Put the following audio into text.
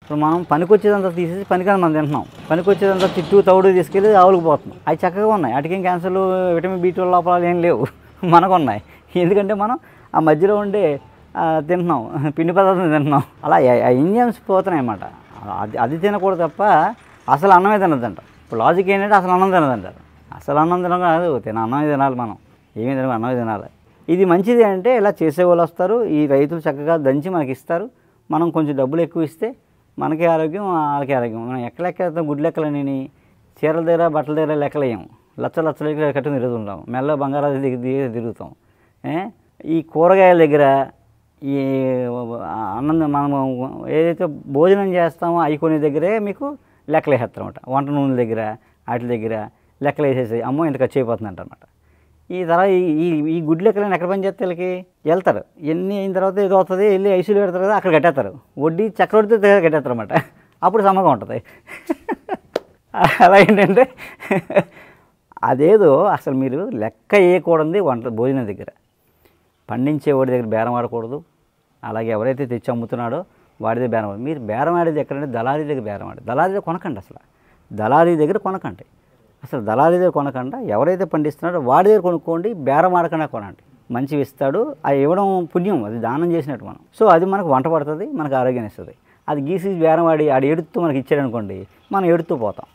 ఇప్పుడు మనం పనికొచ్చేదంతా తీసేసి పనికిరాని మనం తింటున్నాం. పనికొచ్చేదంతా తిట్టు తౌడు తీసుకెళ్ళి ఆవులకు పోతున్నాం. అవి చక్కగా ఉన్నాయి, వాటికి క్యాన్సర్లు, విటమిన్ B12 లోపాలు ఏం లేవు, మనకున్నాయి. ఎందుకంటే మనం ఆ మధ్యలో ఉండే తింటున్నాం, పిండి పదార్థం తింటున్నాం. అలా ఎంజైమ్స్ పోతున్నాయి అన్నమాట. అది తినకూడదు తప్ప అసలు అన్నమే తినద్దంట. ఇప్పుడు లాజిక్ ఏంటంటే అసలు అన్నం తినదంటారు. అసలు అన్నం తినడం కాదు, అన్నమే తినాలి. మనం ఏమీ తినము, అన్నమే తినాలి. ఇది మంచిది అంటే ఇలా చేసేవాళ్ళు వస్తారు, ఈ రైతులు చక్కగా దంచి మనకి ఇస్తారు. మనం కొంచెం డబ్బులు ఎక్కువ ఇస్తే మనకి ఆరోగ్యం, వాళ్ళకి ఆరోగ్యం. మనం లెక్కలేస్తాం, గుడ్లు లెక్కలని, చీరల దగ్గర బట్టల దగ్గర లెక్కలేము. లచ్చలు కట్టుకుని తిరుగుతుంటాం, మెల్ల బంగారాలు తిరుగుతాం. ఈ కూరగాయల దగ్గర, ఈ అన్నం మనము ఏదైతే భోజనం చేస్తామో అవి కొన్ని దగ్గరే మీకు లెక్కలు వేసేస్తారన్నమాట. వంట నూనెల దగ్గర వాటి దగ్గర లెక్కలు వేసేసి అమ్మో ఇంత ఖర్చు అయిపోతుంది అంటారన్నమాట. ఈ తర్వాత ఈ గుడ్లు లెక్కలని ఎక్కడ పని చేస్తే వీళ్ళకి వెళ్తారు. ఎన్ని అయిన తర్వాత ఏదో అవుతుంది, వెళ్ళి ఐసీలు పెడతారు కదా, అక్కడ కట్టేస్తారు. వడ్డీ చక్రవడ్డీ దగ్గర కట్టేస్తారు అన్నమాట. అప్పుడు సమ్మగా ఉంటుంది. అలా ఏంటంటే అదేదో అసలు మీరు లెక్క వేయకూడదు. భోజనం దగ్గర పండించేవాడి దగ్గర బేరం ఆడకూడదు. అలాగే ఎవరైతే తెచ్చి అమ్ముతున్నాడో వాడిదే బేరం ఆడు. మీరు బేరం ఆడేది ఎక్కడంటే దళారీ దగ్గర బేరం ఆడేది. దళారీ దగ్గర కొనకండి, అసలు దళారీ దగ్గర కొనకండి. అసలు దళారీ దగ్గర కొనకుండా ఎవరైతే పండిస్తున్నాడో వాడి దగ్గర కొనుక్కోండి. బేరం ఆడకుండా కొనండి. మంచివి ఇస్తాడు, అది ఇవ్వడం పుణ్యం, అది దానం చేసినట్టు మనం. సో అది మనకు వంట పడుతుంది, మనకు ఆరోగ్యాన్ని ఇస్తుంది. అది గీసి బేరం ఆడి ఎడుతూ మనకి ఇచ్చాడనుకోండి, మనం ఎడుతూ పోతాం.